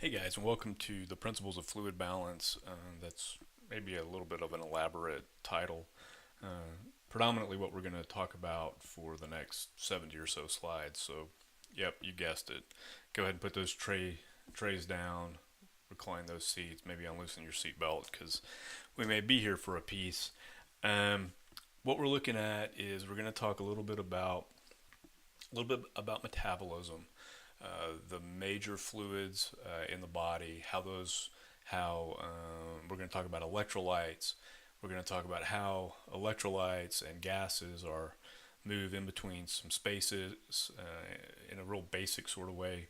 Hey guys, and welcome to the Principles of Fluid Balance. That's maybe a little bit of an elaborate title. Predominantly, what we're going to talk about for the next 70 or so slides. So, yep, you guessed it. Go ahead and put those trays down, recline those seats, maybe unloosen your seatbelt because we may be here for a piece. Um, what we're looking at is we're going to talk a little bit about metabolism, the major fluids in the body, how we're going to talk about electrolytes. We're going to talk about how electrolytes and gases are move in between some spaces in a real basic sort of way.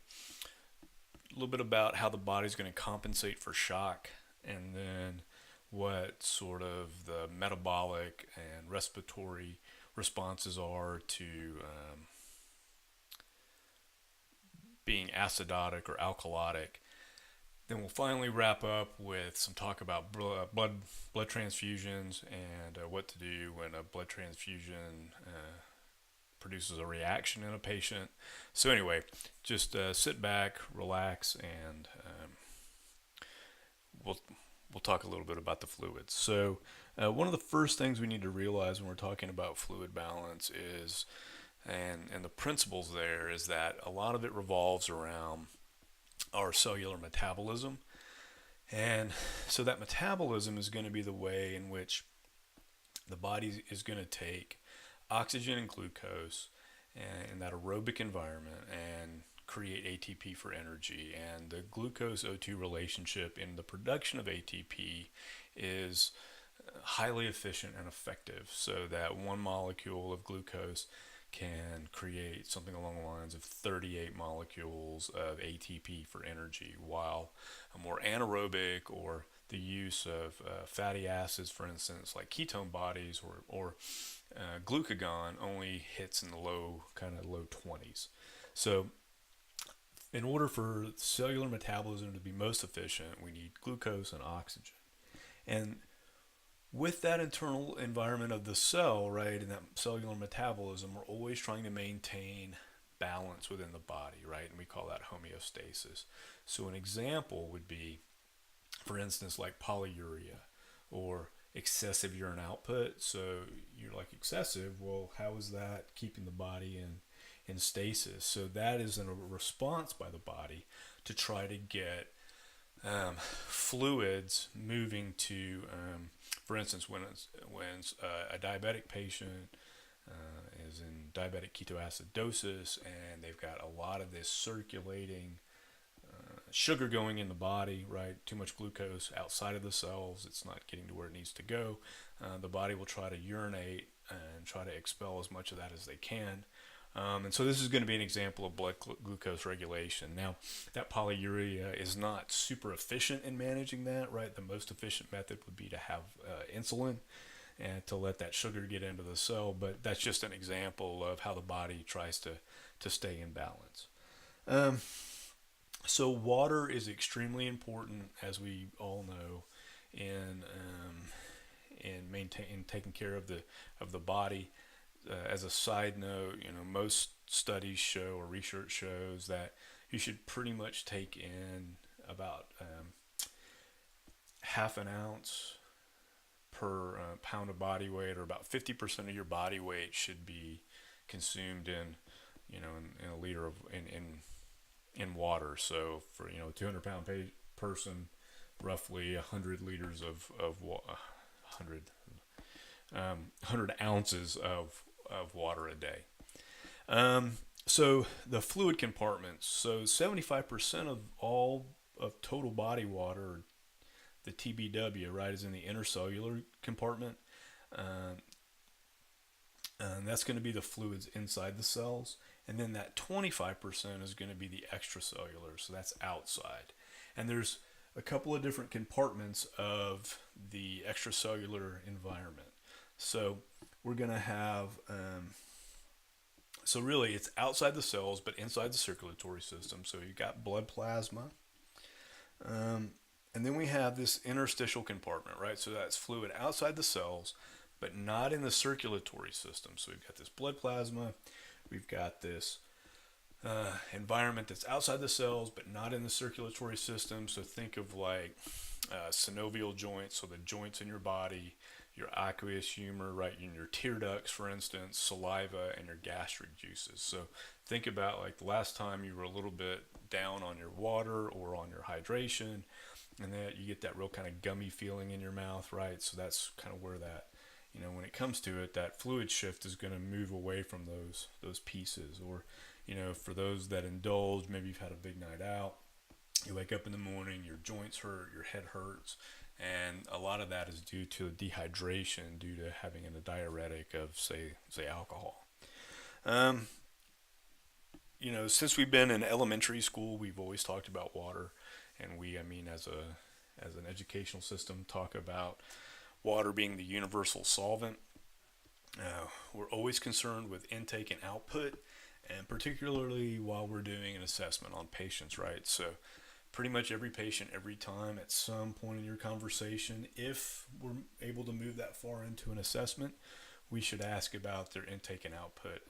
A little bit about how the body's going to compensate for shock, and then what sort of the metabolic and respiratory responses are to being acidotic or alkalotic. Then we'll finally wrap up with some talk about blood transfusions and what to do when a blood transfusion produces a reaction in a patient. So anyway, just sit back, relax, and we'll we'll talk a little bit about the fluids. So one of the first things we need to realize when we're talking about fluid balance is and the principles there is that a lot of it revolves around our cellular metabolism. And so that metabolism is going to be the way in which the body is going to take oxygen and glucose in that aerobic environment and create ATP for energy. And the glucose O2 relationship in the production of ATP is highly efficient and effective, so that one molecule of glucose can create something along the lines of 38 molecules of ATP for energy, while a more anaerobic or the use of fatty acids, for instance, like ketone bodies or glucagon, only hits in the low 20s. So, in order for cellular metabolism to be most efficient, we need glucose and oxygen. And with that internal environment of the cell, right, and that cellular metabolism, we're always trying to maintain balance within the body, right? And we call that homeostasis. So an example would be, for instance, like polyuria or excessive urine output. So you're like excessive, well, how is that keeping the body in stasis? So that is a response by the body to try to get fluids moving to, for instance, when a diabetic patient is in diabetic ketoacidosis and they've got a lot of this circulating sugar going in the body, right? Too much glucose outside of the cells, it's not getting to where it needs to go. The body will try to urinate and try to expel as much of that as they can. And so this is going to be an example of blood glucose regulation. Now, that polyuria is not super efficient in managing that, right? The most efficient method would be to have insulin and to let that sugar get into the cell, but that's just an example of how the body tries to stay in balance. Um, so water is extremely important, as we all know, in in taking care of the body. As a side note, most studies show or research shows that you should pretty much take in about half an ounce per pound of body weight, or about 50% of your body weight should be consumed in a liter of in water. So for a 200-pound person, roughly 100 liters of 100 ounces of water a day. So the fluid compartments. So 75% of all of total body water, the TBW, right, is in the intercellular compartment. Uh, and that's going to be the fluids inside the cells. And then that 25% is going to be the extracellular, so that's outside. And there's a couple of different compartments of the extracellular environment. So we're going to have, so really it's outside the cells, but inside the circulatory system. So you've got blood plasma. And then we have this interstitial compartment, right? So that's fluid outside the cells, but not in the circulatory system. So we've got this blood plasma, we've got this environment that's outside the cells but not in the circulatory system. So think of like synovial joints, so the joints in your body, your aqueous humor, right, in your tear ducts, for instance, saliva, and your gastric juices. So think about like the last time you were a little bit down on your water or on your hydration, and that you get that real kind of gummy feeling in your mouth, right? So that's kind of where that, when it comes to it, that fluid shift is going to move away from those pieces. Or, for those that indulge, maybe you've had a big night out, you wake up in the morning, your joints hurt, your head hurts, and a lot of that is due to dehydration, due to having a diuretic of say alcohol. Um, since we've been in elementary school, we've always talked about water, and as an educational system, talk about water being the universal solvent. We're always concerned with intake and output, and particularly while we're doing an assessment on patients, right? So, pretty much every patient, every time, at some point in your conversation, if we're able to move that far into an assessment, we should ask about their intake and output.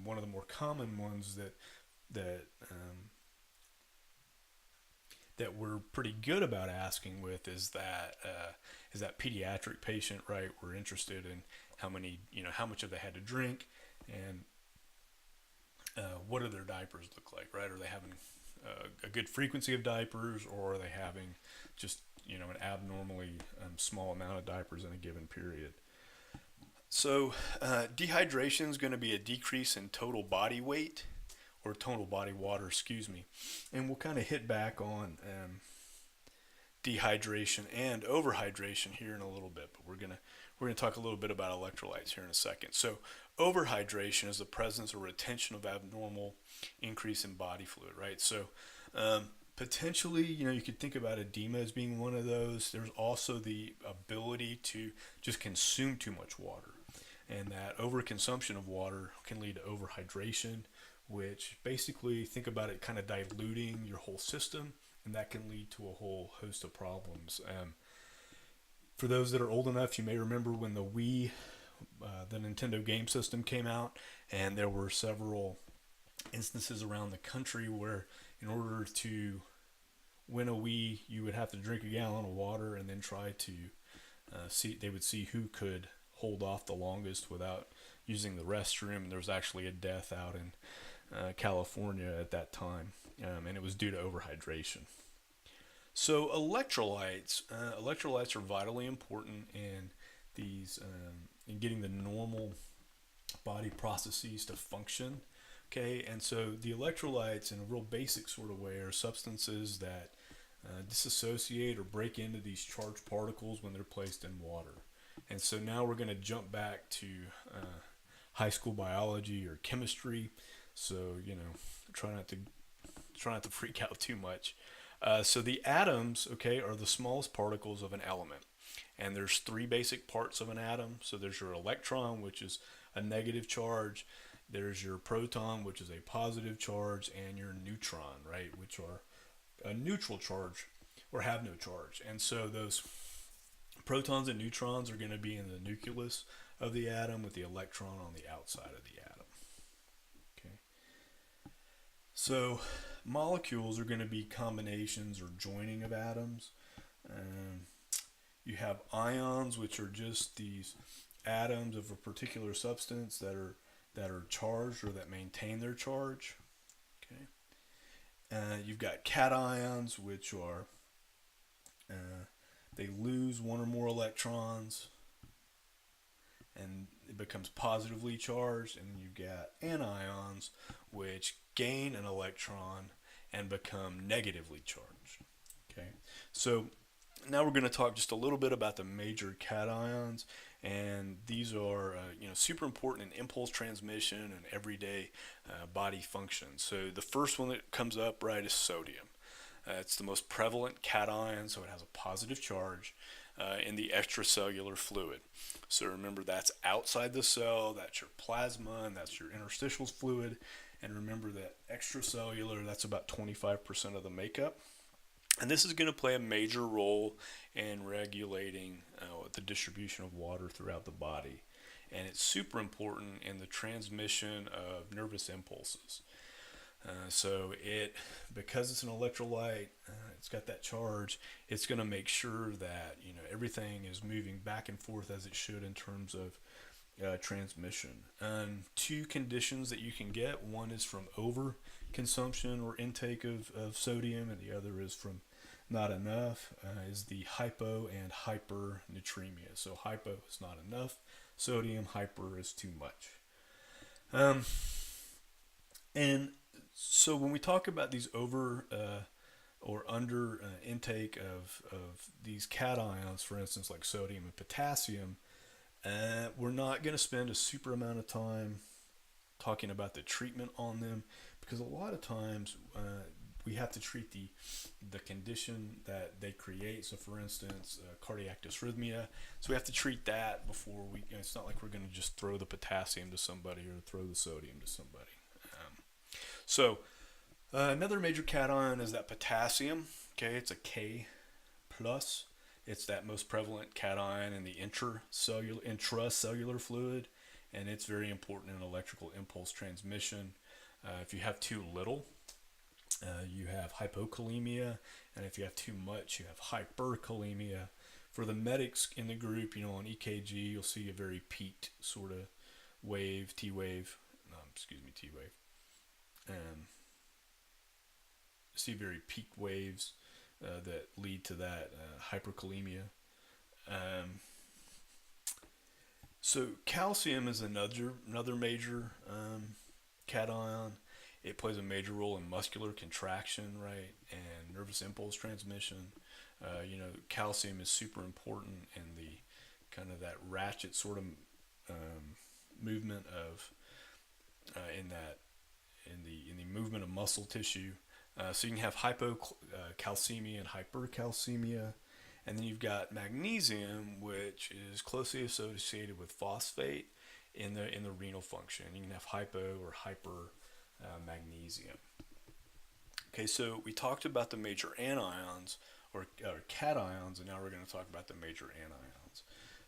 One of the more common ones that that we're pretty good about asking with is that pediatric patient, right? We're interested in how much have they had to drink, and what do their diapers look like, right? Are they having a good frequency of diapers, or are they having just an abnormally small amount of diapers in a given period? So dehydration is going to be a decrease in total body weight, or total body water, excuse me, and we'll kind of hit back on dehydration and overhydration here in a little bit, but we're gonna talk a little bit about electrolytes here in a second. So overhydration is the presence or retention of abnormal increase in body fluid, right? So potentially, you could think about edema as being one of those. There's also the ability to just consume too much water, and that overconsumption of water can lead to overhydration, which basically, think about it kind of diluting your whole system, and that can lead to a whole host of problems. For those that are old enough, you may remember when the Wii, the Nintendo game system, came out, and there were several instances around the country where, in order to win a Wii, you would have to drink a gallon of water and then try to they would see who could hold off the longest without using the restroom. There was actually a death out in California at that time, and it was due to overhydration. So electrolytes are vitally important in these in getting the normal body processes to function. Okay, and so the electrolytes, in a real basic sort of way, are substances that disassociate or break into these charged particles when they're placed in water. And so now we're going to jump back to high school biology or chemistry. So try not to freak out too much. So the atoms, okay, are the smallest particles of an element, and there's three basic parts of an atom. So there's your electron, which is a negative charge. There's your proton, which is a positive charge, and your neutron, right, which are a neutral charge or have no charge. And so those protons and neutrons are going to be in the nucleus of the atom, with the electron on the outside of the atom. Okay. So molecules are going to be combinations or joining of atoms. You have ions, which are just these atoms of a particular substance that are charged or that maintain their charge. Okay. You've got cations, which are they lose one or more electrons, and it becomes positively charged. And then you've got anions, which gain an electron and become negatively charged. Okay, so now we're going to talk just a little bit about the major cations, and these are super important in impulse transmission and everyday body functions. So the first one that comes up, right, is sodium. It's the most prevalent cation, so it has a positive charge in the extracellular fluid. So remember, that's outside the cell, that's your plasma, and that's your interstitial fluid. And remember that extracellular, that's about 25% of the makeup. And this is going to play a major role in regulating the distribution of water throughout the body. And it's super important in the transmission of nervous impulses. So because it's an electrolyte, it's got that charge. It's going to make sure that everything is moving back and forth as it should in terms of transmission. Two conditions that you can get: one is from over consumption or intake of sodium, and the other is from not enough. Is the hypo and hypernatremia. So hypo is not enough sodium, hyper is too much. Um, and so when we talk about these over or under intake of these cations, for instance, like sodium and potassium, we're not going to spend a super amount of time talking about the treatment on them, because a lot of times we have to treat the condition that they create. So, for instance, cardiac dysrhythmia. So we have to treat that before we. It's not like we're going to just throw the potassium to somebody or throw the sodium to somebody. So another major cation is that potassium. Okay, it's a K plus. It's that most prevalent cation in the intracellular fluid, and it's very important in electrical impulse transmission. If you have too little, you have hypokalemia, and if you have too much, you have hyperkalemia. For the medics in the group, on EKG, you'll see a very peaked sort of wave, T wave. T wave. See very peaked waves that lead to that hyperkalemia. Um, so calcium is another major cation. It plays a major role in muscular contraction, right, and nervous impulse transmission. Calcium is super important in the kind of that ratchet sort of movement of in that in the movement of muscle tissue. So you can have hypocalcemia and hypercalcemia, and then you've got magnesium, which is closely associated with phosphate in the renal function. You can have hypo or hyper magnesium. Okay, so we talked about the major anions or cations, and now we're going to talk about the major anions.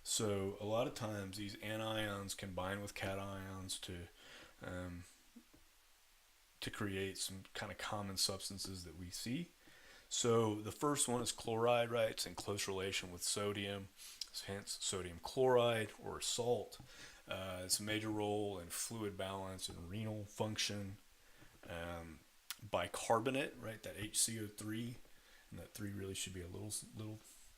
So a lot of times these anions combine with cations to create some kind of common substances that we see. So the first one is chloride, right? It's in close relation with sodium, hence sodium chloride or salt. It's a major role in fluid balance and renal function. Bicarbonate, right? That HCO3, and that 3 really should be a little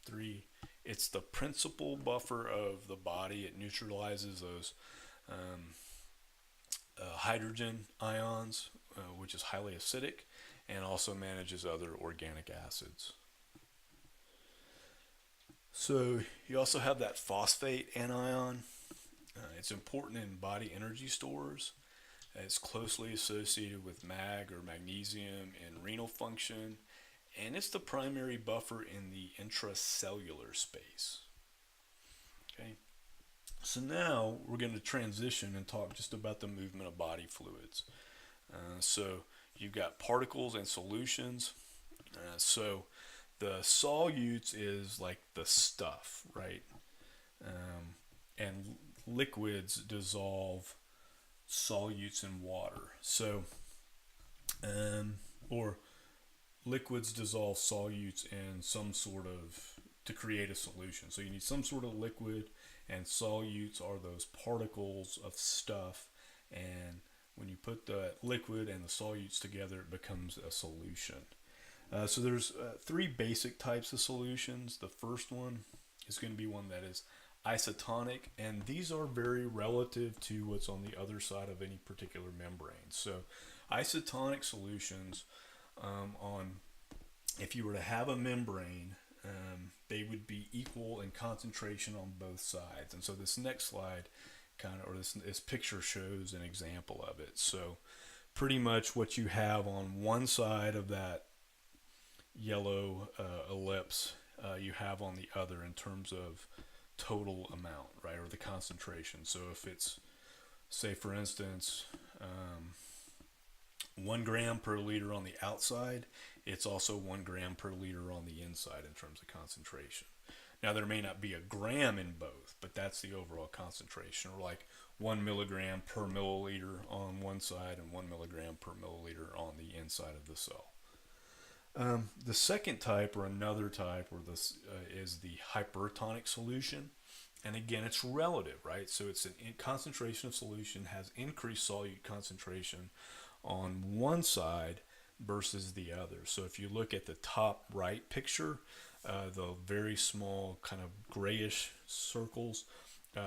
3. It's the principal buffer of the body. It neutralizes those hydrogen ions, which is highly acidic, and also manages other organic acids. So you also have that phosphate anion. It's important in body energy stores. It's closely associated with mag or magnesium in renal function, and it's the primary buffer in the intracellular space. Okay. So now we're going to transition and talk just about the movement of body fluids. So you've got particles and solutions. So the solutes is like the stuff, right? And liquids dissolve solutes in water. So, or liquids dissolve solutes in some sort of to create a solution. So you need some sort of liquid, and solutes are those particles of stuff. And when you put the liquid and the solutes together, it becomes a solution. So there's 3 basic types of solutions. The first one is going to be one that is isotonic, and these are very relative to what's on the other side of any particular membrane. So isotonic solutions if you were to have a membrane, they would be equal in concentration on both sides. And so this next slide this picture shows an example of it. So pretty much what you have on one side of that yellow ellipse, you have on the other in terms of total amount, right, or the concentration. So if it's, say for instance, 1 gram per liter on the outside, it's also 1 gram per liter on the inside in terms of concentration. Now there may not be a gram in both, but that's the overall concentration, or like 1 milligram per milliliter on one side and 1 milligram per milliliter on the inside of the cell. The second type, or another type, or this is the hypertonic solution. And again, it's relative, right? So it's an concentration of solution has increased solute concentration on one side versus the other. So if you look at the top right picture, the very small kind of grayish circles,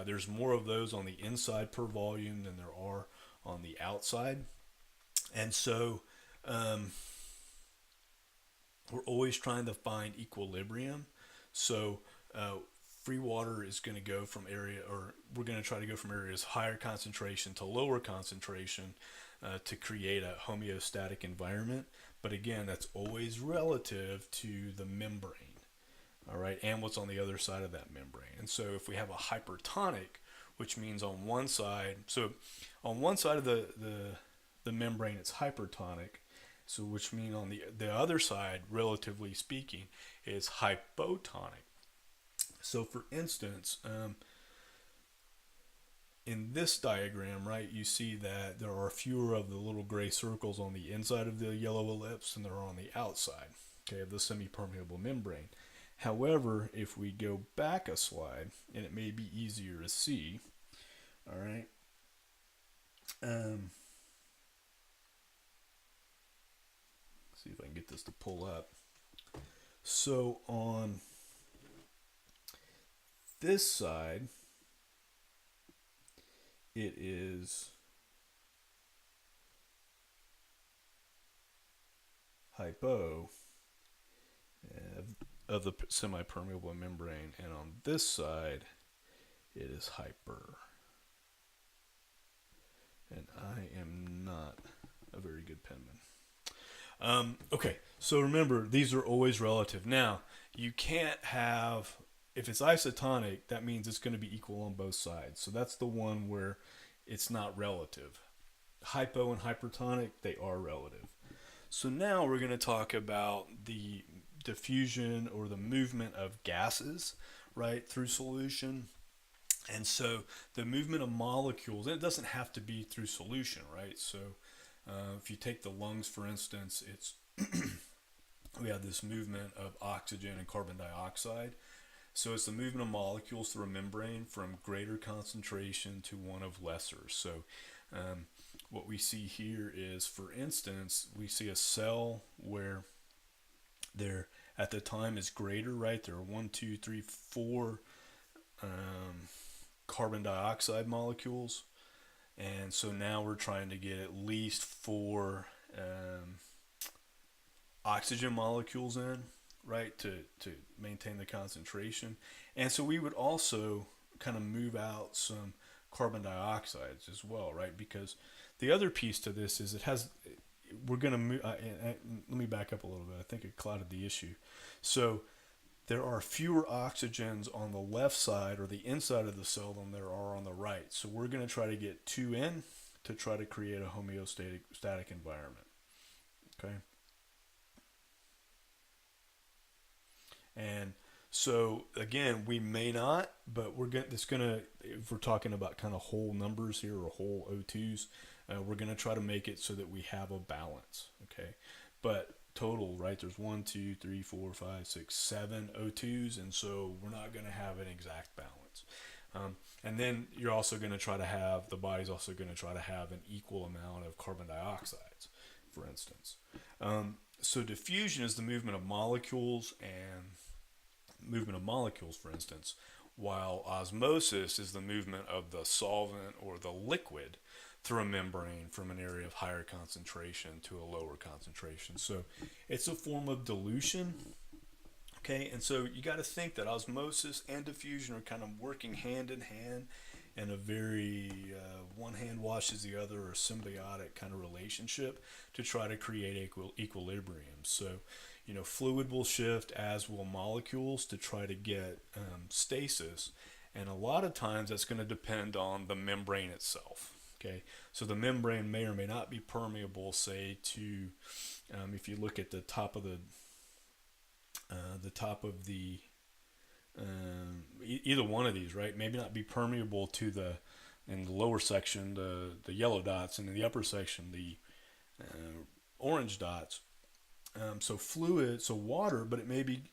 there's more of those on the inside per volume than there are on the outside. And so we're always trying to find equilibrium. So free water is going to go from area, or we're going to try to go from areas higher concentration to lower concentration to create a homeostatic environment. But again, that's always relative to the membrane, all right, and what's on the other side of that membrane. And so if we have a hypertonic, which means on one side, so on one side of the membrane it's hypertonic, so which means on the other side, relatively speaking, is hypotonic. So for instance, in this diagram, right, you see that there are fewer of the little gray circles on the inside of the yellow ellipse than there are on the outside, okay, of the semipermeable membrane. However, if we go back a slide, and it may be easier to see, all right, see if I can get this to pull up. So on this side, it is hypo of the semi-permeable membrane, and on this side, it is hyper. And I am not a very good penman. Okay, so remember, these are always relative. Now, you can't have, if it's isotonic, that means it's going to be equal on both sides. So that's the one where it's not relative. Hypo and hypertonic, they are relative. So now we're going to talk about the diffusion or the movement of gases, right, through solution. And so the movement of molecules, and it doesn't have to be through solution, right? So if you take the lungs, for instance, it's we have this movement of oxygen and carbon dioxide. So it's the movement of molecules through a membrane from greater concentration to one of lesser. So what we see here is, for instance, we see a cell where there at the time is greater, right? There are 1, 2, 3, 4 carbon dioxide molecules. And so now we're trying to get at least 4 oxygen molecules in, right, to maintain the concentration. And so we would also kind of move out some carbon dioxides as well, right? Because the other piece to this is it has, we're going to move, let me back up a little bit. I think it clouded the issue. So there are fewer oxygens on the left side or the inside of the cell than there are on the right. So we're going to try to get 2 in to try to create a homeostatic environment. Okay. And so again, we may not, but if we're talking about kind of whole numbers here, or whole O2s, we're going to try to make it so that we have a balance. Okay. But total, right, there's 1, 2, 3, 4, 5, 6, 7 O2s, and so we're not going to have an exact balance. And then you're also going to try to have, the body's also going to try to have an equal amount of carbon dioxides, for instance. So diffusion is the movement of molecules, for instance, while osmosis is the movement of the solvent or the liquid through a membrane from an area of higher concentration to a lower concentration. So it's a form of dilution. Okay, and so you got to think that osmosis and diffusion are kind of working hand in hand in a very one hand washes the other, or symbiotic kind of relationship to try to create equilibrium. So, you know, fluid will shift, as will molecules, to try to get stasis. And a lot of times that's going to depend on the membrane itself. Okay, so the membrane may or may not be permeable, say to, if you look at the top of the either one of these, right? Maybe not be permeable to in the lower section, the yellow dots, and in the upper section, the orange dots. So water, but it may be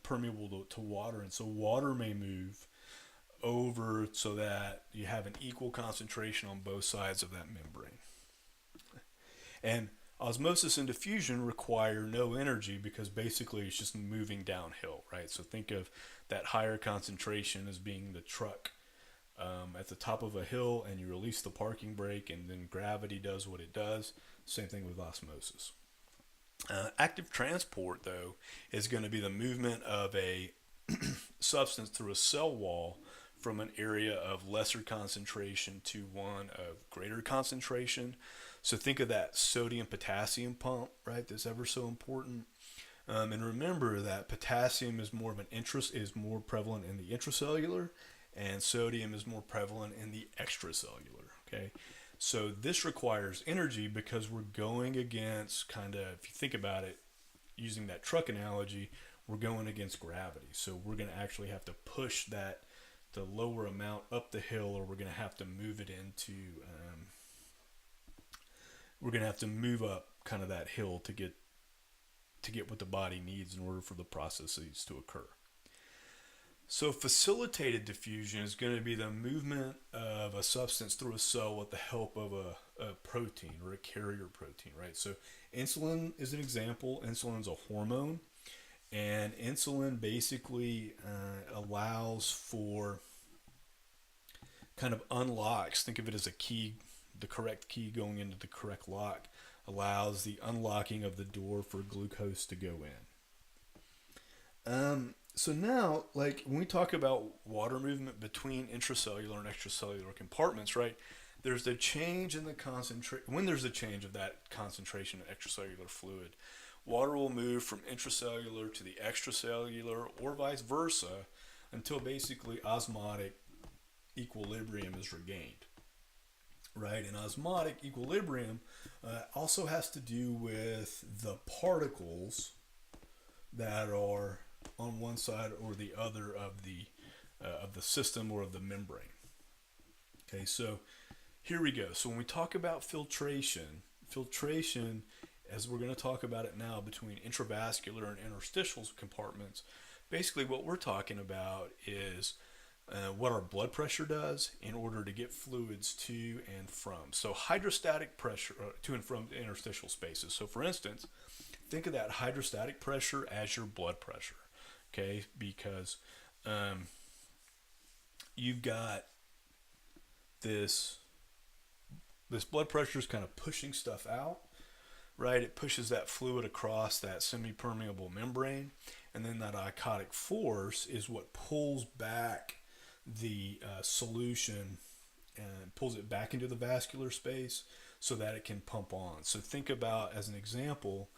permeable to water, and so water may move over so that you have an equal concentration on both sides of that membrane. And osmosis and diffusion require no energy because basically it's just moving downhill, right? So think of that higher concentration as being the truck at the top of a hill, and you release the parking brake, and then gravity does what it does. Same thing with osmosis. Active transport, though, is going to be the movement of a substance through a cell wall from an area of lesser concentration to one of greater concentration. So think of that sodium-potassium pump, right? That's ever so important. And remember that potassium is more prevalent in the intracellular, and sodium is more prevalent in the extracellular. Okay, so this requires energy because we're going against if you think about it, using that truck analogy, we're going against gravity. So we're going to actually have to push the lower amount up the hill, or we're going to have to move it we're going to have to move up kind of that hill to get what the body needs in order for the processes to occur. So facilitated diffusion is going to be the movement of a substance through a cell with the help of a protein or a carrier protein, right? So insulin is an example. Insulin is a hormone, and insulin basically allows for unlocks. Think of it as a key. The correct key going into the correct lock allows the unlocking of the door for glucose to go in. So now, when we talk about water movement between intracellular and extracellular compartments, right, there's a change in the concentration. When there's a change of that concentration of extracellular fluid, water will move from intracellular to the extracellular or vice versa until basically osmotic equilibrium is regained, right? And osmotic equilibrium also has to do with the particles that are on one side or the other of the system or of the membrane. Okay, so here we go. So when we talk about filtration, as we're going to talk about it now between intravascular and interstitial compartments, basically what we're talking about is what our blood pressure does in order to get fluids to and from. So hydrostatic pressure to and from the interstitial spaces. So for instance, think of that hydrostatic pressure as your blood pressure. Okay, because you've got this blood pressure is kind of pushing stuff out, right? It pushes that fluid across that semi-permeable membrane, and then that iocotic force is what pulls back the solution and pulls it back into the vascular space so that it can pump on. So think about, as an example,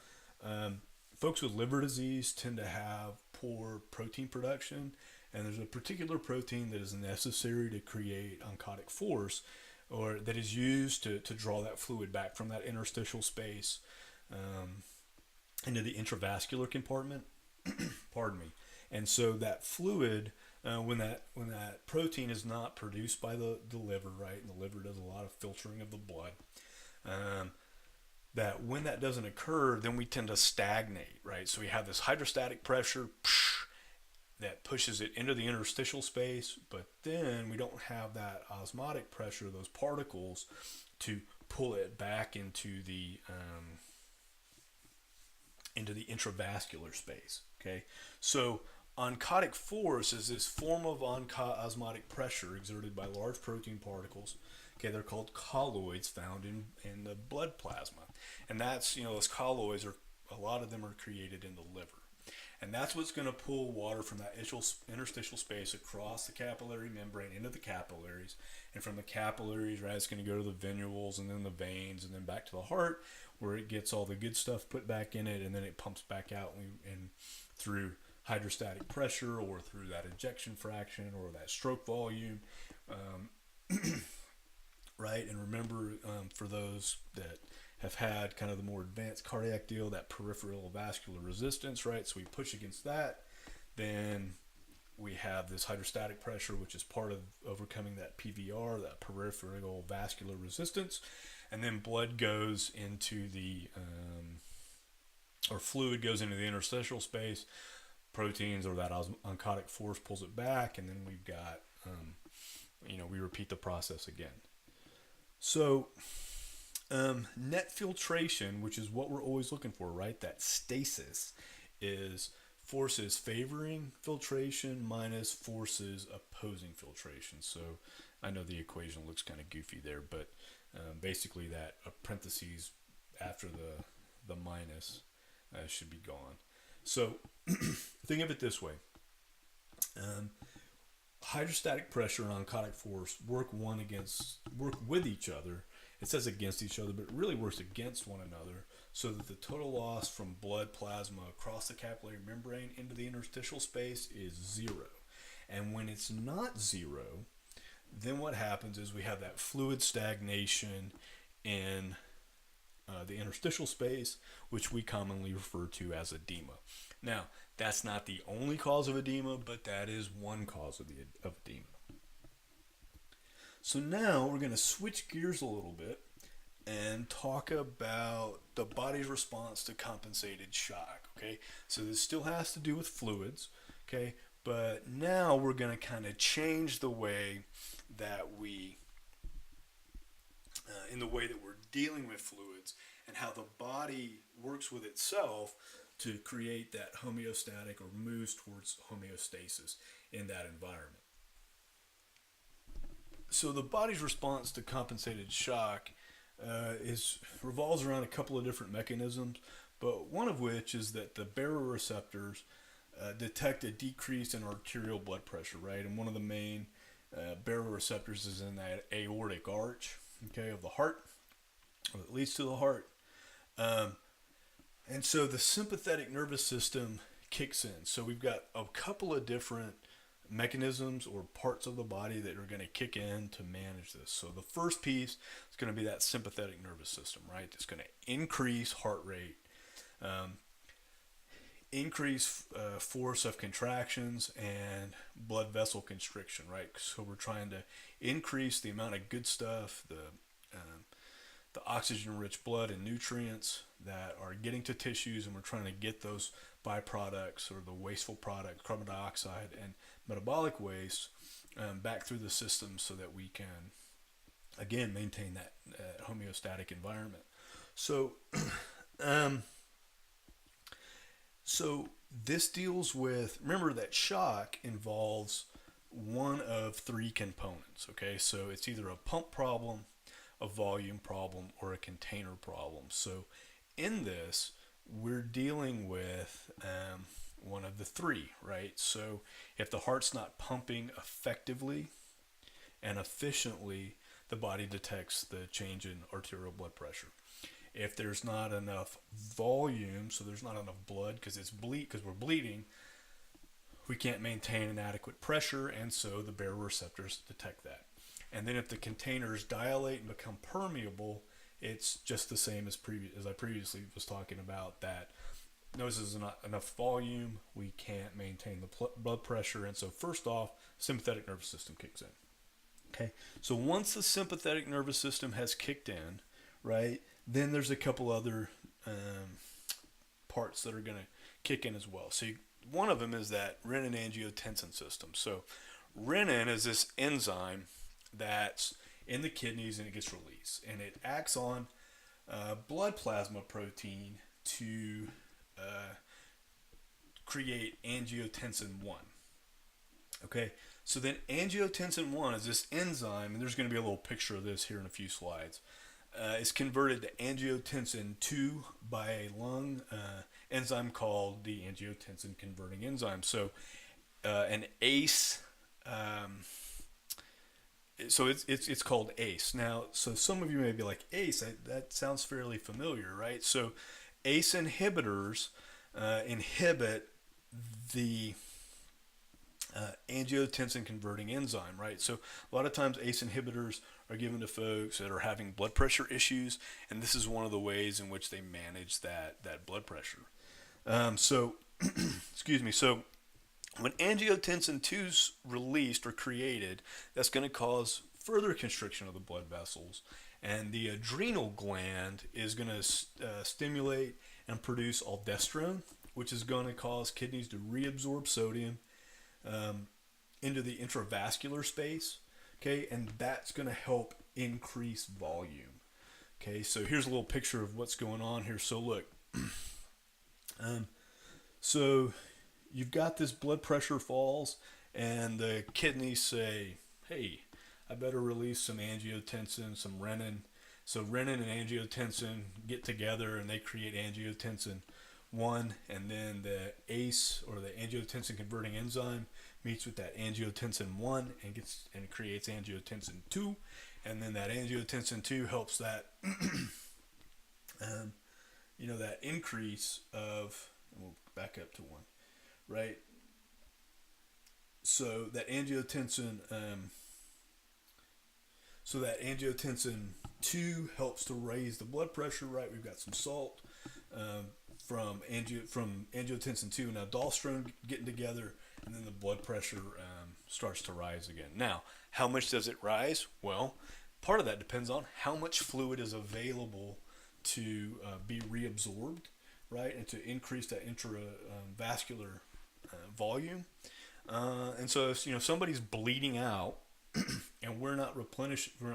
folks with liver disease tend to have poor protein production, and there's a particular protein that is necessary to create oncotic force, or that is used to draw that fluid back from that interstitial space into the intravascular compartment. Pardon me. And so that fluid, when that protein is not produced by the liver, right, and the liver does a lot of filtering of the blood, that when that doesn't occur, then we tend to stagnate, right? So we have this hydrostatic pressure that pushes it into the interstitial space, but then we don't have that osmotic pressure, those particles, to pull it back into the intravascular space. Okay, so oncotic force is this form of osmotic pressure exerted by large protein particles. Okay, they're called colloids, found in the blood plasma, and that's, those colloids a lot of them are created in the liver, and that's what's going to pull water from that interstitial space across the capillary membrane into the capillaries, and from the capillaries, right, it's going to go to the venules and then the veins and then back to the heart, where it gets all the good stuff put back in it, and then it pumps back out and through hydrostatic pressure or through that ejection fraction or that stroke volume. Right, and remember, for those that have had kind of the more advanced cardiac deal, that peripheral vascular resistance, right? So we push against that, then we have this hydrostatic pressure, which is part of overcoming that PVR, that peripheral vascular resistance, and then blood goes into or fluid goes into the interstitial space. Proteins or that oncotic force pulls it back, and then we've got, we repeat the process again. So, net filtration, which is what we're always looking for, right? That stasis is forces favoring filtration minus forces opposing filtration. So I know the equation looks kind of goofy there, but basically that parentheses after the minus should be gone. So think of it this way. Hydrostatic pressure and oncotic force work with each other. It says against each other, but it really works against one another, so that the total loss from blood plasma across the capillary membrane into the interstitial space is zero. And when it's not zero, then what happens is we have that fluid stagnation in the interstitial space, which we commonly refer to as edema. Now, that's not the only cause of edema, but that is one cause of edema. So now we're going to switch gears a little bit and talk about the body's response to compensated shock. Okay, so this still has to do with fluids. Okay, but now we're going to kind of change the way that in the way that we're dealing with fluids and how the body works with itself to create that homeostatic or moves towards homeostasis in that environment. So the body's response to compensated shock revolves around a couple of different mechanisms, but one of which is that the baroreceptors detect a decrease in arterial blood pressure, right? And one of the main baroreceptors is in that aortic arch, okay, of the heart, or that leads to the heart. And so the sympathetic nervous system kicks in. So we've got a couple of different mechanisms or parts of the body that are going to kick in to manage this. So the first piece is going to be that sympathetic nervous system, right? It's going to increase heart rate, increase force of contractions and blood vessel constriction, right? So we're trying to increase the amount of good stuff, the oxygen-rich blood and nutrients that are getting to tissues, and we're trying to get those byproducts or the wasteful product, carbon dioxide and metabolic waste, back through the system so that we can, again, maintain that homeostatic environment. So, so this deals with, remember that shock involves one of three components, okay? So it's either a pump problem, a volume problem, or a container problem. So in this, we're dealing with one of the three, right? So if the heart's not pumping effectively and efficiently, the body detects the change in arterial blood pressure. If there's not enough volume, so there's not enough blood because we're bleeding, we can't maintain an adequate pressure, and so the baroreceptors detect that. And then if the containers dilate and become permeable, it's just the same as I previously was talking about, that notice there's not enough volume, we can't maintain the blood pressure, and so first off, sympathetic nervous system kicks in. Okay, so once the sympathetic nervous system has kicked in, right, then there's a couple other parts that are going to kick in as well. So one of them is that renin-angiotensin system. So renin is this enzyme that's in the kidneys and it gets released, and it acts on blood plasma protein to create angiotensin 1. Okay, so then angiotensin 1 is this enzyme, and there's going to be a little picture of this here in a few slides. It's converted to angiotensin 2 by a lung enzyme called the angiotensin converting enzyme. So an ACE, so it's called ACE. Now, so some of you may be like, ACE, that sounds fairly familiar, right? So ACE inhibitors inhibit the angiotensin converting enzyme, right? So a lot of times ACE inhibitors are given to folks that are having blood pressure issues, and this is one of the ways in which they manage that blood pressure. So excuse me. So When angiotensin 2 is released or created, that's going to cause further constriction of the blood vessels. And the adrenal gland is going to stimulate and produce aldosterone, which is going to cause kidneys to reabsorb sodium um, into the intravascular space. Okay, and that's going to help increase volume. Okay, so here's a little picture of what's going on here. So look, um, so you've got this blood pressure falls, and the kidneys say, "Hey, I better release some angiotensin, some renin." So renin and angiotensin get together, and they create angiotensin one, and then the ACE or the angiotensin converting enzyme meets with that angiotensin one and creates angiotensin two, and then that angiotensin two helps that um, that increase of. We'll back up to one, right? So that angiotensin, so that angiotensin 2 helps to raise the blood pressure, right? We've got some salt from angiotensin 2 and aldosterone getting together, and then the blood pressure starts to rise again. Now, how much does it rise? Well, part of that depends on how much fluid is available to be reabsorbed, right, and to increase that intravascular volume. And so if somebody's bleeding out, and we're not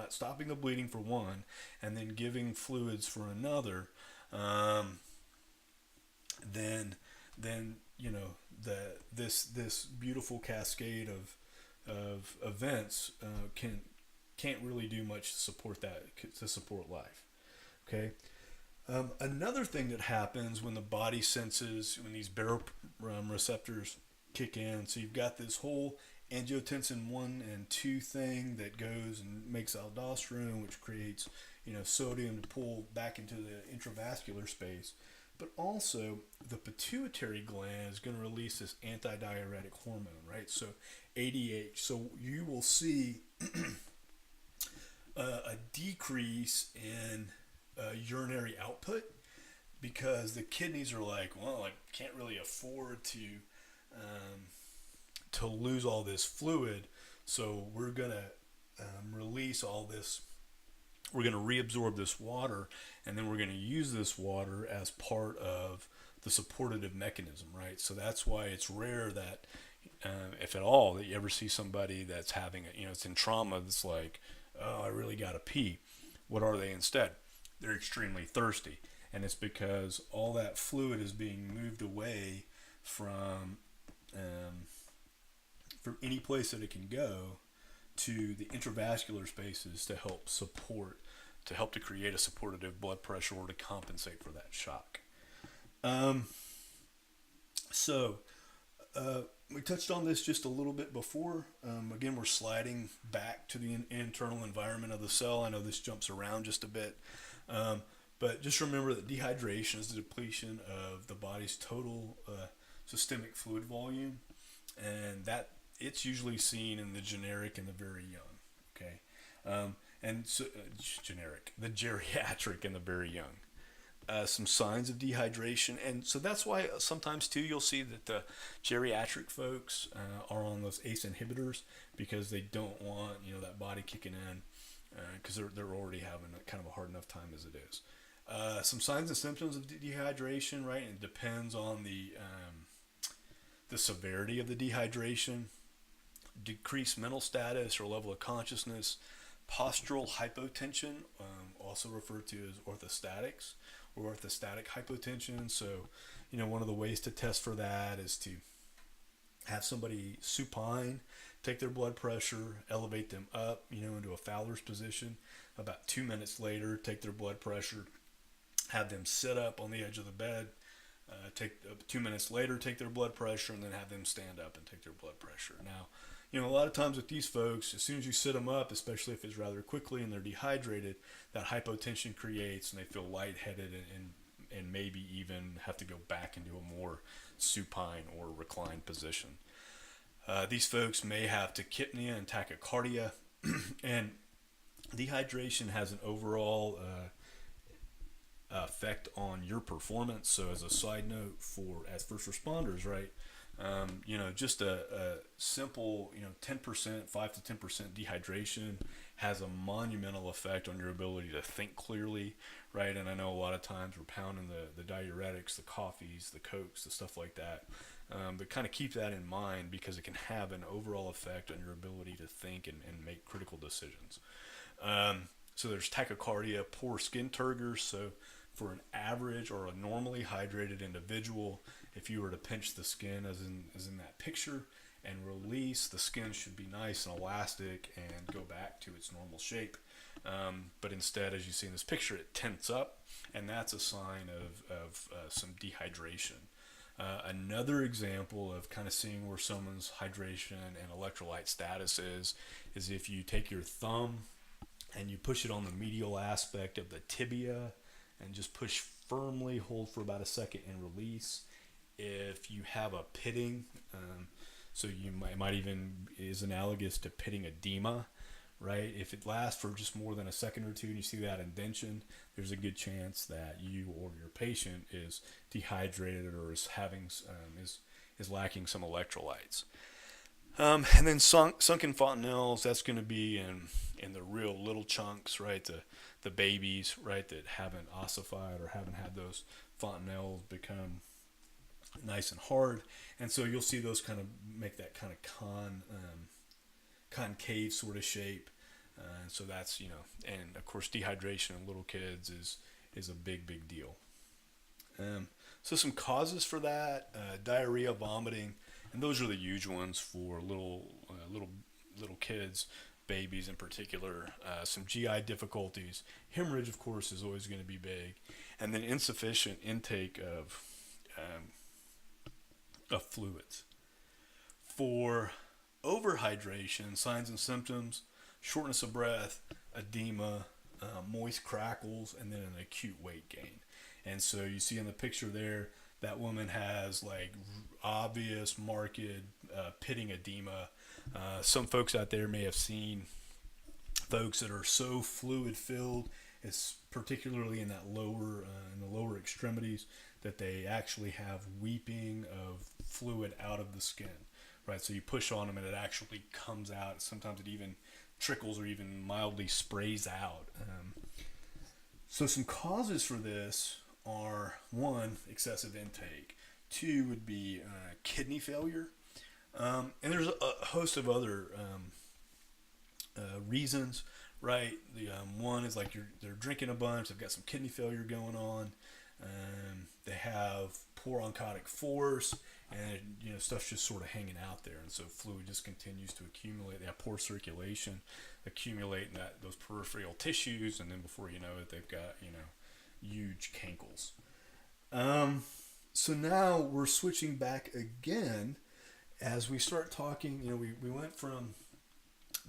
stopping the bleeding for one, and then giving fluids for another, um, then this beautiful cascade of events can't really do much to support life. Okay. Another thing that happens when the body senses when these baroreceptors kick in, so you've got this whole angiotensin 1 and 2 thing that goes and makes aldosterone, which creates sodium to pull back into the intravascular space. But also the pituitary gland is going to release this antidiuretic hormone, right? So ADH. So you will see a decrease in urinary output, because the kidneys are like, well, I can't really afford to lose all this fluid, so we're gonna release all this. We're gonna reabsorb this water, and then we're gonna use this water as part of the supportive mechanism, right? So that's why it's rare that, if at all, that you ever see somebody that's having it's in trauma. That's like, oh, I really gotta pee. What are they instead? They're extremely thirsty, and it's because all that fluid is being moved away from any place that it can go to the intravascular spaces to help to create a supportive blood pressure or to compensate for that shock. Um, so we touched on this just a little bit before. Again, we're sliding back to the internal environment of the cell. I know this jumps around just a bit. But just remember that dehydration is the depletion of the body's total systemic fluid volume, and that it's usually seen in the generic and the very young. Okay, and so the geriatric and the very young. Some signs of dehydration, and so that's why sometimes too you'll see that the geriatric folks are on those ACE inhibitors, because they don't want that body kicking in, because they're already having kind of a hard enough time as it is. Some signs and symptoms of dehydration, right? And it depends on the severity of the dehydration. Decreased mental status or level of consciousness, postural hypotension, also referred to as orthostatics or orthostatic hypotension. So, one of the ways to test for that is to have somebody supine, take their blood pressure, elevate them up, into a Fowler's position. About 2 minutes later, take their blood pressure, have them sit up on the edge of the bed. Take 2 minutes later, take their blood pressure, and then have them stand up and take their blood pressure. Now, a lot of times with these folks, as soon as you sit them up, especially if it's rather quickly and they're dehydrated, that hypotension creates and they feel lightheaded and maybe even have to go back into a more supine or reclined position. These folks may have tachypnea and tachycardia, and dehydration has an overall effect on your performance. So as a side note, as first responders, right, Just a simple, 10%, 5 to 10% dehydration has a monumental effect on your ability to think clearly, right? And I know a lot of times we're pounding the diuretics, the coffees, the cokes, the stuff like that. But kind of keep that in mind because it can have an overall effect on your ability to think and make critical decisions. So there's tachycardia, poor skin turgor. So for an average or a normally hydrated individual, if you were to pinch the skin as in that picture and release, the skin should be nice and elastic and go back to its normal shape. But instead, as you see in this picture, it tense up, and that's a sign of some dehydration. Another example of kind of seeing where someone's hydration and electrolyte status is if you take your thumb and you push it on the medial aspect of the tibia and just push firmly, hold for about a second and release. If you have a pitting, so you might even is analogous to pitting edema, right? If it lasts for just more than a second or two and you see that indention, there's a good chance that you or your patient is dehydrated or is having is lacking some electrolytes. And then sunken fontanelles, that's going to be in the real little chunks, right? The babies, right, that haven't ossified or haven't had those fontanelles become nice and hard. And so you'll see those kind of make that kind of concave sort of shape. So that's, and of course dehydration in little kids is a big deal. So some causes for that, diarrhea, vomiting, and those are the huge ones for little kids, babies in particular. Some GI difficulties, hemorrhage, of course, is always going to be big, and then insufficient intake of fluids. For overhydration, signs and symptoms: shortness of breath, edema, moist crackles, and then an acute weight gain. And so you see in the picture there, that woman has like obvious marked pitting edema. Some folks out there may have seen folks that are so fluid filled, it's particularly in that in the lower extremities, that they actually have weeping of fluid out of the skin, right? So you push on them and it actually comes out. Sometimes it even trickles or even mildly sprays out. So some causes for this are: one, excessive intake; two would be kidney failure, and there's a host of other reasons, right? The one is like they're drinking a bunch, they've got some kidney failure going on, they have poor oncotic force, and stuff's just sort of hanging out there, and so fluid just continues to accumulate. They have poor circulation, accumulate in those peripheral tissues, and then before you know it, they've got huge cankles. So now we're switching back again as we start talking. We went from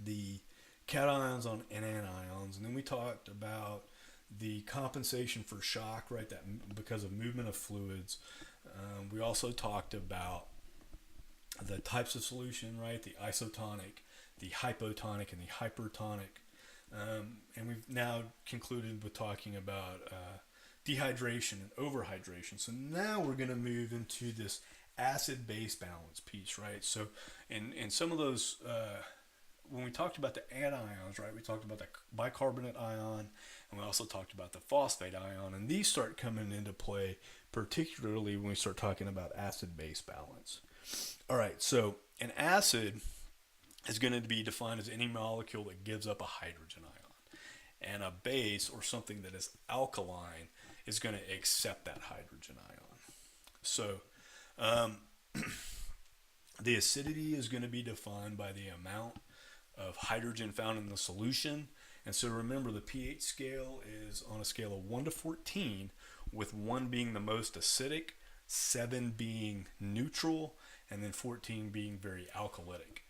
the cations and anions, and then we talked about the compensation for shock, right? That because of movement of fluids. We also talked about the types of solution, right? The isotonic, the hypotonic, and the hypertonic. And we've now concluded with talking about dehydration and overhydration. So now we're going to move into this acid-base balance piece, right? So in some of those, when we talked about the anions, right, we talked about the bicarbonate ion, and we also talked about the phosphate ion, and these start coming into play, particularly when we start talking about acid-base balance. All right, so an acid is going to be defined as any molecule that gives up a hydrogen ion. And a base, or something that is alkaline, is going to accept that hydrogen ion. So the acidity is going to be defined by the amount of hydrogen found in the solution. And so remember, the pH scale is on a scale of 1 to 14, with 1 being the most acidic, 7 being neutral, and then 14 being very alkalytic.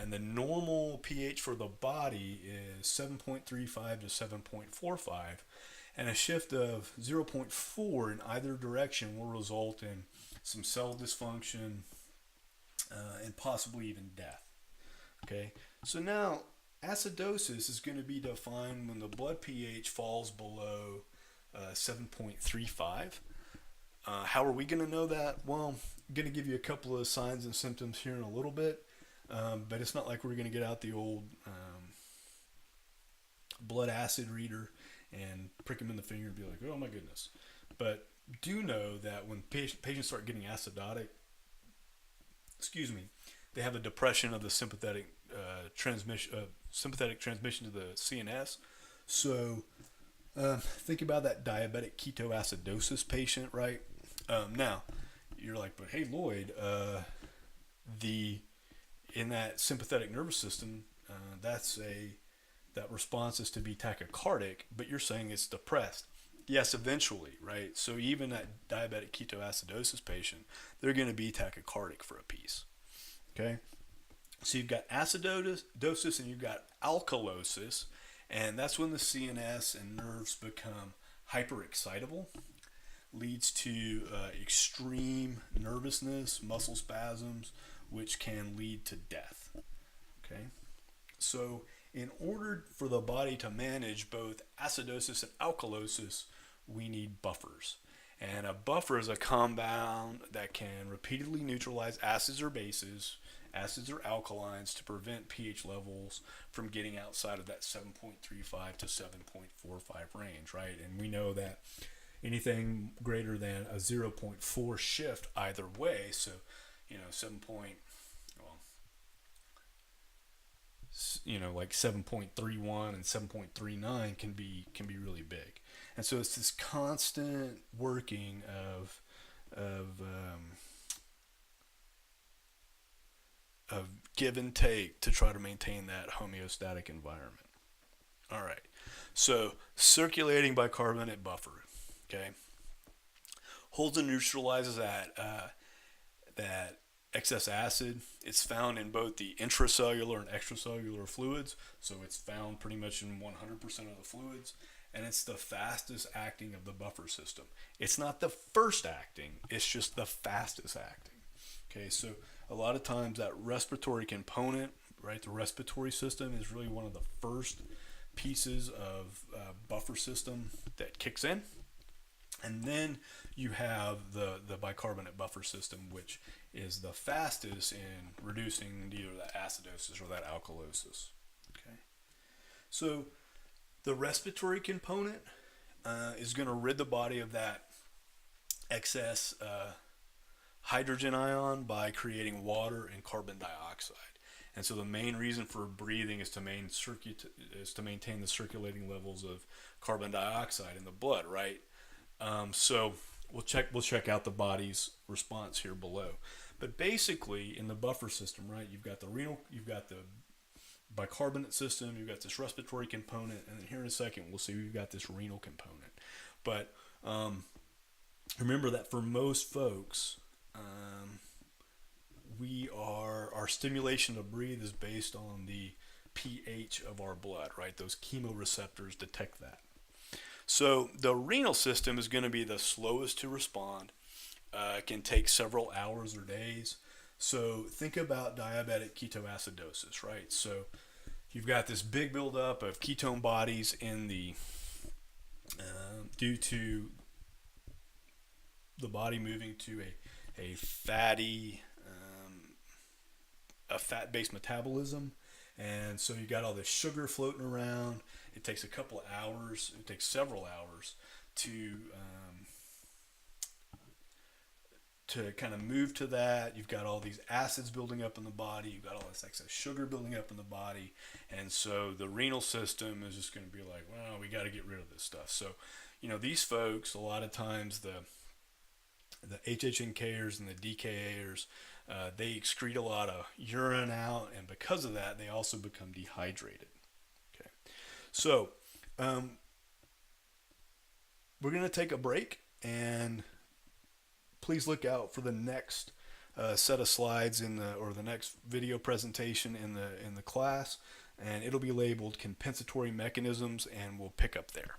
And the normal pH for the body is 7.35 to 7.45, and a shift of 0.4 in either direction will result in some cell dysfunction and possibly even death. Okay, so now acidosis is going to be defined when the blood pH falls below 7.35. How are we going to know that? Well, I'm going to give you a couple of signs and symptoms here in a little bit, but it's not like we're going to get out the old blood acid reader and prick him in the finger and be like, oh my goodness. But do know that when patients start getting acidotic, they have a depression of the sympathetic transmission to the CNS. So think about that diabetic ketoacidosis patient, right? Now, you're like, but hey, Lloyd, in that sympathetic nervous system, that response is to be tachycardic, but you're saying it's depressed. Yes, eventually, right? So even that diabetic ketoacidosis patient, they're going to be tachycardic for a piece. Okay? So you've got acidosis and you've got alkalosis, and that's when the CNS and nerves become hyperexcitable, leads to extreme nervousness, muscle spasms, which can lead to death. Okay? So in order for the body to manage both acidosis and alkalosis, we need buffers. And a buffer is a compound that can repeatedly neutralize acids or bases, acids or alkalines, to prevent pH levels from getting outside of that 7.35 to 7.45 range, right? And we know that anything greater than a 0.4 shift either way, so 7.31 and 7.39 can be really big. And so it's this constant working of give and take to try to maintain that homeostatic environment. All right. So circulating bicarbonate buffer, okay, holds and neutralizes that excess acid. It's found in both the intracellular and extracellular fluids, so it's found pretty much in 100% of the fluids, and it's the fastest acting of the buffer system. It's not the first acting, it's just the fastest acting. Okay, so a lot of times that respiratory component, right, the respiratory system is really one of the first pieces of buffer system that kicks in. And then you have the bicarbonate buffer system, which is the fastest in reducing either that acidosis or that alkalosis. Okay, so the respiratory component is going to rid the body of that excess hydrogen ion by creating water and carbon dioxide. And so the main reason for breathing is to maintain the circulating levels of carbon dioxide in the blood, right? So we'll check out the body's response here below. But basically, in the buffer system, right, you've got the bicarbonate system, you've got this respiratory component, and then here in a second we'll see we've got this renal component. But remember that for most folks, our stimulation to breathe is based on the pH of our blood, right? Those chemoreceptors detect that. So the renal system is going to be the slowest to respond. It can take several hours or days. So think about diabetic ketoacidosis, right? So you've got this big buildup of ketone bodies in the due to the body moving to a fat-based metabolism, and so you got all this sugar floating around. It takes several hours to kind of move to that. You've got all these acids building up in the body. You've got all this excess sugar building up in the body, and so the renal system is just going to be like, well, we got to get rid of this stuff. So, these folks, a lot of times the HHNKers and the DKAers, they excrete a lot of urine out, and because of that, they also become dehydrated. Okay, so we're going to take a break, and please look out for the next set of slides or the next video presentation in the class, and it'll be labeled compensatory mechanisms, and we'll pick up there.